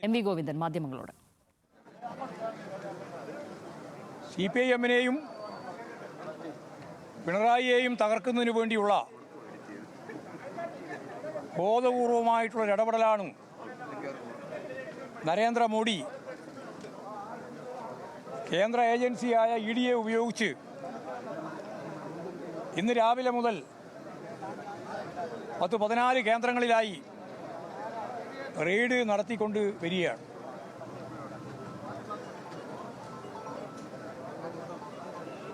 M V Govindan മാധ്യമങ്ങളോട്. CPIM-നെയും പിണറായിയെയും തകർക്കുന്നതിന് വേണ്ടിയുള്ള ബോധപൂർവമായിട്ടുള്ള ഇടപെടലാണ് നരേന്ദ്രമോദി കേന്ദ്ര ഏജൻസിയായ ED ഉപയോഗിച്ച് ഇന്ന് രാവിലെ മുതൽ 14 കേന്ദ്രങ്ങളിലായി റെയ്ഡ് നടത്തിക്കൊണ്ട് വരികയാണ്.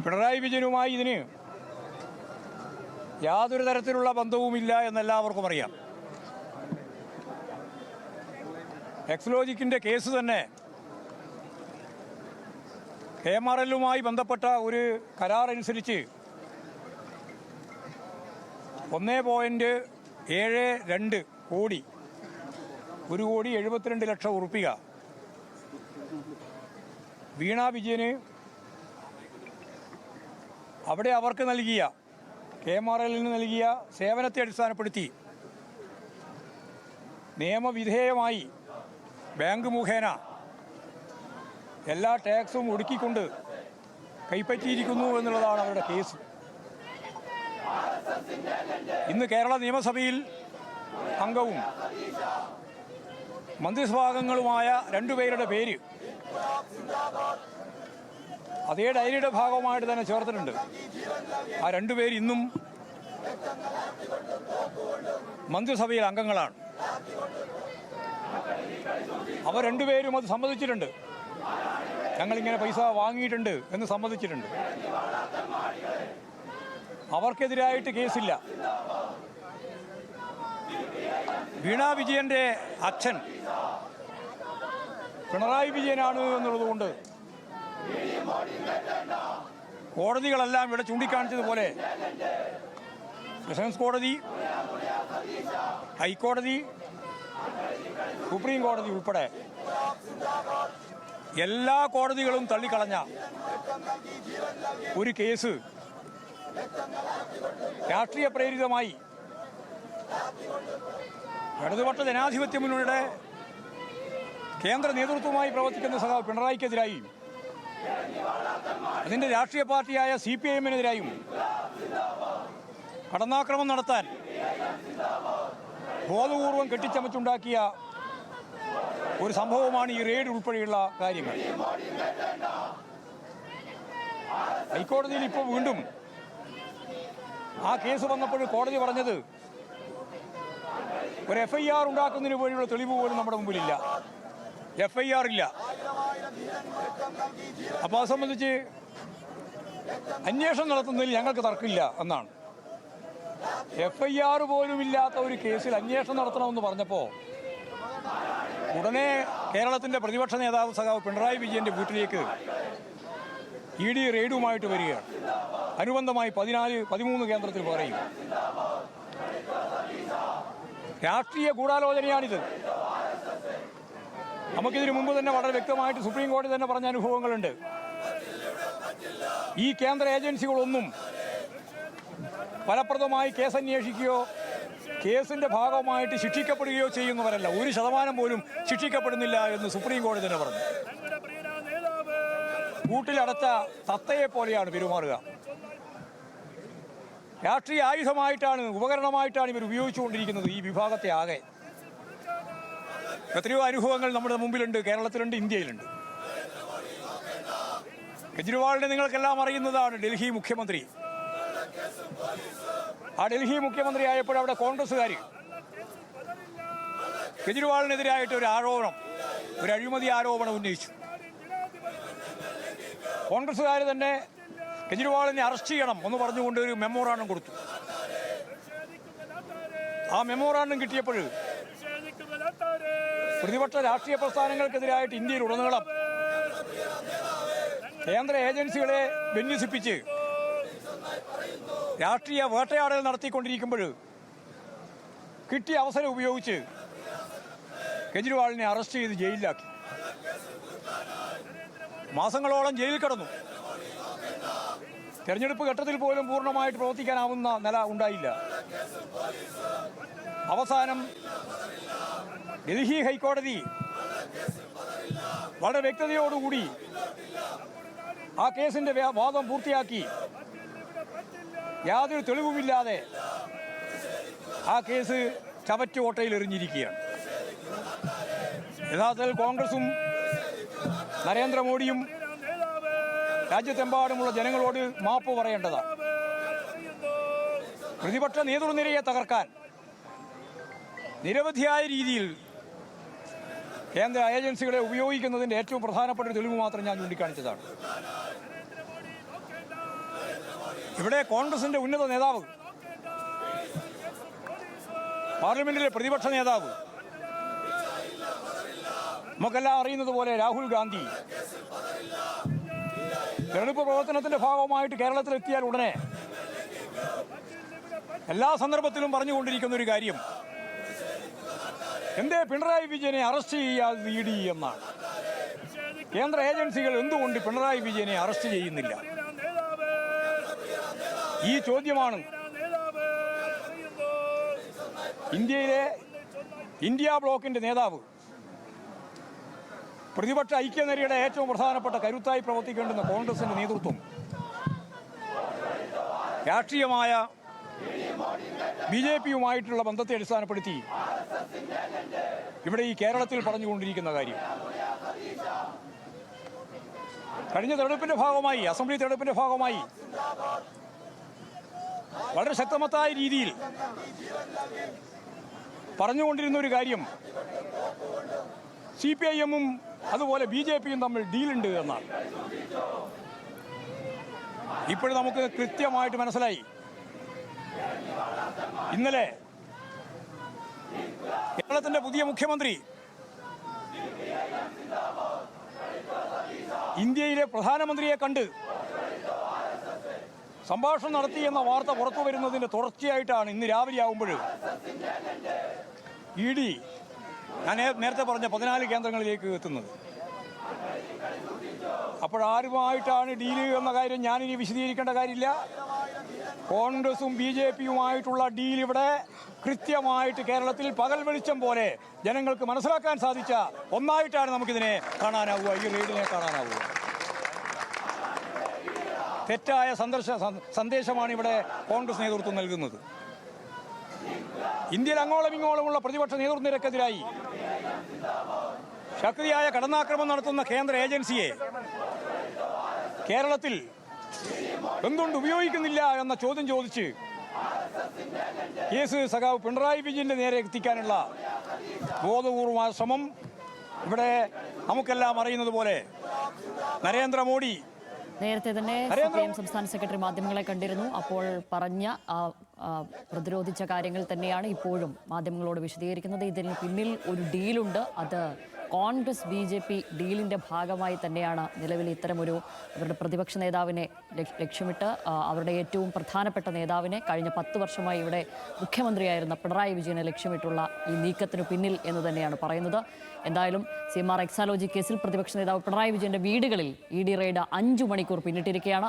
പിണറായി വിജയനുമായി ഇതിന് യാതൊരു തരത്തിലുള്ള ബന്ധവുമില്ല എന്നെല്ലാവർക്കും അറിയാം. എക്സ്ലോജിക്കിൻ്റെ കേസ് തന്നെ KMRL-ലുമായി ബന്ധപ്പെട്ട ഒരു കരാർ അനുസരിച്ച് 1.72 കോടി 1,72,00,000 ഉറുപ്പിക വീണ വിജയന് അവിടെ അവർക്ക് നൽകിയ KMRL-ന് നൽകിയ സേവനത്തെ അടിസ്ഥാനപ്പെടുത്തി നിയമവിധേയമായി ബാങ്ക് മുഖേന എല്ലാ ടാക്സും ഒടുക്കിക്കൊണ്ട് കൈപ്പറ്റിയിരിക്കുന്നു എന്നുള്ളതാണ് അവരുടെ കേസ്. ഇന്ന് കേരള നിയമസഭയിൽ അംഗവും മന്ത്രിസഭാംഗങ്ങളുമായ 2 പേരുടെ പേര് അതേ ഡയറിയുടെ ഭാഗമായിട്ട് തന്നെ ചേർത്തിട്ടുണ്ട്. ആ 2 പേര് ഇന്നും മന്ത്രിസഭയിൽ അംഗങ്ങളാണ്. അവർ 2 പേരും അത് സമ്മതിച്ചിട്ടുണ്ട്. ഞങ്ങളിങ്ങനെ പൈസ വാങ്ങിയിട്ടുണ്ട് എന്ന് സമ്മതിച്ചിട്ടുണ്ട്. അവർക്കെതിരായിട്ട് കേസില്ല. വീണ വിജയൻ്റെ അച്ഛൻ പിണറായി വിജയനാണ് എന്നുള്ളതുകൊണ്ട് കോടതികളെല്ലാം ഇവിടെ ചൂണ്ടിക്കാണിച്ചതുപോലെ സെഷൻസ് കോടതി, ഹൈക്കോടതി, സുപ്രീം കോടതി ഉൾപ്പെടെ എല്ലാ കോടതികളും തള്ളിക്കളഞ്ഞ ഒരു കേസ് രാഷ്ട്രീയ പ്രേരിതമായി ഇടതുപക്ഷ ജനാധിപത്യ മുന്നണിയുടെ കേന്ദ്ര നേതൃത്വമായി പ്രവർത്തിക്കുന്ന സഖാവ് പിണറായിക്കെതിരായി അതിൻ്റെ രാഷ്ട്രീയ പാർട്ടിയായ CPIM-നെതിരായും കടന്നാക്രമണം നടത്താൻ ബോധപൂർവം കെട്ടിച്ചമച്ചുണ്ടാക്കിയ ഒരു സംഭവമാണ് ഈ റെയ്ഡ് ഉൾപ്പെടെയുള്ള കാര്യങ്ങൾ. ഹൈക്കോടതിയിൽ ഇപ്പോൾ വീണ്ടും ആ കേസ് വന്നപ്പോൾ കോടതി പറഞ്ഞത് ഒരു FIR ഉണ്ടാക്കുന്നതിന് വേണ്ടിയുള്ള തെളിവ് പോലും നമ്മുടെ മുമ്പിലില്ല. FIR ഇല്ല. അപ്പോൾ അത് സംബന്ധിച്ച് അന്വേഷണം നടത്തുന്നതിൽ ഞങ്ങൾക്ക് തർക്കമില്ല എന്നാണ്. FIR പോലും ഇല്ലാത്ത ഒരു കേസിൽ അന്വേഷണം നടത്തണമെന്ന് പറഞ്ഞപ്പോൾ ഉടനെ കേരളത്തിൻ്റെ പ്രതിപക്ഷ നേതാവ് സഖാവ് പിണറായി വിജയൻ്റെ വീട്ടിലേക്ക് ED റെയ്ഡുമായിട്ട് വരികയാണ്. അനുബന്ധമായി 13 കേന്ദ്രത്തിൽ പറയും. രാഷ്ട്രീയ ഗൂഢാലോചനയാണിത്. നമുക്കിതിനു മുമ്പ് തന്നെ വളരെ വ്യക്തമായിട്ട് സുപ്രീം കോടതി തന്നെ പറഞ്ഞ അനുഭവങ്ങളുണ്ട്. ഈ കേന്ദ്ര ഏജൻസികളൊന്നും ഫലപ്രദമായി കേസന്വേഷിക്കുകയോ കേസിൻ്റെ ഭാഗമായിട്ട് ശിക്ഷിക്കപ്പെടുകയോ ചെയ്യുന്നവരല്ല. 1% പോലും ശിക്ഷിക്കപ്പെടുന്നില്ല എന്ന് സുപ്രീം കോടതി തന്നെ പറഞ്ഞു. കൂട്ടിലടച്ച തത്തയെ പോലെയാണ് പെരുമാറുക. രാഷ്ട്രീയ ആയുധമായിട്ടാണ്, ഉപകരണമായിട്ടാണ് ഇവർ ഉപയോഗിച്ചുകൊണ്ടിരിക്കുന്നത് ഈ വിഭാഗത്തെ ആകെ. എത്രയോ അനുഭവങ്ങൾ നമ്മുടെ മുമ്പിലുണ്ട്, കേരളത്തിലുണ്ട്, ഇന്ത്യയിലുണ്ട്. കെജ്രിവാളിനെ നിങ്ങൾക്കെല്ലാം അറിയുന്നതാണ്. ഡൽഹി മുഖ്യമന്ത്രി. ആ ഡൽഹി മുഖ്യമന്ത്രി ആയപ്പോൾ അവിടെ കോൺഗ്രസ്സുകാർ കെജ്രിവാളിനെതിരായിട്ട് ഒരു അഴിമതി ആരോപണം ഉന്നയിച്ചു. കോൺഗ്രസ്സുകാർ തന്നെ കെജ്രിവാളിനെ അറസ്റ്റ് ചെയ്യണം എന്ന് പറഞ്ഞുകൊണ്ട് ഒരു മെമ്മോറാണ്ടം കൊടുത്തു. ആ മെമ്മോറാണ്ടം കിട്ടിയപ്പോൾ പ്രതിപക്ഷ രാഷ്ട്രീയ പ്രസ്ഥാനങ്ങൾക്കെതിരായിട്ട് ഇന്ത്യയിലുടനീളം കേന്ദ്ര ഏജൻസികളെ വിന്യസിപ്പിച്ച് രാഷ്ട്രീയ വേട്ടയാടൽ നടത്തിക്കൊണ്ടിരിക്കുമ്പോൾ കിട്ടിയ അവസരം ഉപയോഗിച്ച് കെജ്രിവാളിനെ അറസ്റ്റ് ചെയ്ത് ജയിലിലാക്കി. മാസങ്ങളോളം ജയിലിൽ കിടന്നു. തെരഞ്ഞെടുപ്പ് ഘട്ടത്തിൽ പോലും പൂർണ്ണമായിട്ട് പ്രവർത്തിക്കാനാവുന്ന നില ഉണ്ടായില്ല. അവസാനം ഡൽഹി ഹൈക്കോടതി വളരെ വ്യക്തതയോടുകൂടി ആ കേസിൻ്റെ വാദം പൂർത്തിയാക്കി യാതൊരു തെളിവുമില്ലാതെ ആ കേസ് ചവറ്റുകൊട്ടയിൽ എറിഞ്ഞിരിക്കുകയാണ്. യഥാർത്ഥത്തിൽ കോൺഗ്രസും നരേന്ദ്രമോദിയും രാജ്യത്തെമ്പാടുമുള്ള ജനങ്ങളോട് മാപ്പ് പറയേണ്ടതാണ്. പ്രതിപക്ഷ നേതൃനിരയെ തകർക്കാൻ നിരവധിയായ രീതിയിൽ കേന്ദ്ര ഏജൻസികളെ ഉപയോഗിക്കുന്നതിൻ്റെ ഏറ്റവും പ്രധാനപ്പെട്ട ഒരു തെളിവ് മാത്രം ഞാൻ ചൂണ്ടിക്കാണിച്ചതാണ്. ഇവിടെ കോൺഗ്രസിൻ്റെ ഉന്നത നേതാവ്, പാർലമെന്റിലെ പ്രതിപക്ഷ നേതാവ്, നമുക്കെല്ലാം അറിയുന്നത് പോലെ രാഹുൽ ഗാന്ധി തെരഞ്ഞെടുപ്പ് പ്രവർത്തനത്തിന്റെ ഭാഗമായിട്ട് കേരളത്തിലെത്തിയാൽ ഉടനെ എല്ലാ സന്ദർഭത്തിലും പറഞ്ഞുകൊണ്ടിരിക്കുന്ന ഒരു കാര്യം എന്തേ പിണറായി വിജയനെ അറസ്റ്റ് ചെയ്യാതെ ED എന്നാണ്. കേന്ദ്ര ഏജൻസികൾ എന്തുകൊണ്ട് പിണറായി വിജയനെ അറസ്റ്റ് ചെയ്യുന്നില്ല? ഈ ചോദ്യമാണ് ഇന്ത്യ ബ്ലോക്കിന്റെ നേതാവ്, പ്രതിപക്ഷ ഐക്യനിരയുടെ ഏറ്റവും പ്രധാനപ്പെട്ട കരുത്തായി പ്രവർത്തിക്കേണ്ടുന്ന കോൺഗ്രസിന്റെ നേതൃത്വം രാഷ്ട്രീയമായ BJPയുമായിട്ടുള്ള ബന്ധത്തെ അടിസ്ഥാനപ്പെടുത്തി ഇവിടെ ഈ കേരളത്തിൽ പറഞ്ഞുകൊണ്ടിരിക്കുന്ന കാര്യം. കഴിഞ്ഞ തെരഞ്ഞെടുപ്പിന്റെ ഭാഗമായി, അസംബ്ലി തെരഞ്ഞെടുപ്പിന്റെ ഭാഗമായി വളരെ ശക്തമായ രീതിയിൽ പറഞ്ഞുകൊണ്ടിരുന്ന ഒരു കാര്യം CPIM-ഉം അതുപോലെ BJPയും തമ്മിൽ ഡീലുണ്ട് എന്നാണ്. ഇപ്പോഴും നമുക്ക് കൃത്യമായിട്ട് മനസ്സിലായി. ഇന്നലെ കേരളത്തിന്റെ പുതിയ മുഖ്യമന്ത്രി ഇന്ത്യയിലെ പ്രധാനമന്ത്രിയെ കണ്ട് സംഭാഷണം നടത്തി എന്ന വാർത്ത പുറത്തു വരുന്നതിന്റെ തുടർച്ചയായിട്ടാണ് ഇന്ന് രാവിലെ ആകുമ്പോൾ ED ഞാൻ നേരത്തെ പറഞ്ഞ 14 കേന്ദ്രങ്ങളിലേക്ക് എത്തുന്നത്. അപ്പോഴാരുമായിട്ടാണ് ഡീല് എന്ന കാര്യം ഞാനിനി വിശദീകരിക്കേണ്ട കാര്യമില്ല. കോൺഗ്രസും BJPയുമായിട്ടുള്ള ഡീൽ ഇവിടെ കൃത്യമായിട്ട് കേരളത്തിൽ പകൽ വെളിച്ചം പോലെ ജനങ്ങൾക്ക് മനസ്സിലാക്കാൻ സാധിച്ച ഒന്നായിട്ടാണ് നമുക്കിതിനെ കാണാനാവുക, ഈ റെയ്ഡിനെ കാണാനാവുക. തെറ്റായ സന്ദേശമാണ് ഇവിടെ കോൺഗ്രസ് നേതൃത്വം നൽകുന്നത്. ഇന്ത്യയിൽ അങ്ങോളം ഇങ്ങോളമുള്ള പ്രതിപക്ഷ നേതൃനിരക്കെതിരായി ശക്തിയായ കടന്നാക്രമണം നടത്തുന്ന കേന്ദ്ര ഏജൻസിയെ കേരളത്തിൽ എന്തുകൊണ്ട് ഉപയോഗിക്കുന്നില്ല എന്ന ചോദ്യം ചോദിച്ച് കേസ് സഖാവ് പിണറായി വിജയന്റെ നേരെ എത്തിക്കാനുള്ള ബോധപൂർവമായ ശ്രമം ഇവിടെ നമുക്കെല്ലാം അറിയുന്നത് പോലെ നരേന്ദ്രമോദി നേരത്തെ തന്നെ സംസ്ഥാന സെക്രട്ടറി മാധ്യമങ്ങളെ കണ്ടിരുന്നു. അപ്പോൾ പറഞ്ഞ പ്രതിരോധിച്ച കാര്യങ്ങൾ തന്നെയാണ് ഇപ്പോഴും മാധ്യമങ്ങളോട് വിശദീകരിക്കുന്നത്. ഇതിന് പിന്നിൽ ഒരു ഡീലുണ്ട്. അത് കോൺഗ്രസ് BJP ഡീലിൻ്റെ ഭാഗമായി തന്നെയാണ് നിലവിൽ ഇത്തരമൊരു അവരുടെ പ്രതിപക്ഷ നേതാവിനെ ലക്ഷ്യമിട്ട് അവരുടെ ഏറ്റവും പ്രധാനപ്പെട്ട നേതാവിനെ കഴിഞ്ഞ 10 വർഷമായി ഇവിടെ മുഖ്യമന്ത്രിയായിരുന്ന പിണറായി വിജയനെ ലക്ഷ്യമിട്ടുള്ള ഈ നീക്കത്തിന് പിന്നിൽ എന്ന് തന്നെയാണ് പറയുന്നത്. എന്തായാലും CMR എക്സാലോജി കേസിൽ പ്രതിപക്ഷ നേതാവ് പിണറായി വിജയന്റെ വീടുകളിൽ ED റെയ്ഡ് 5 മണിക്കൂർ പിന്നിട്ടിരിക്കുകയാണ്.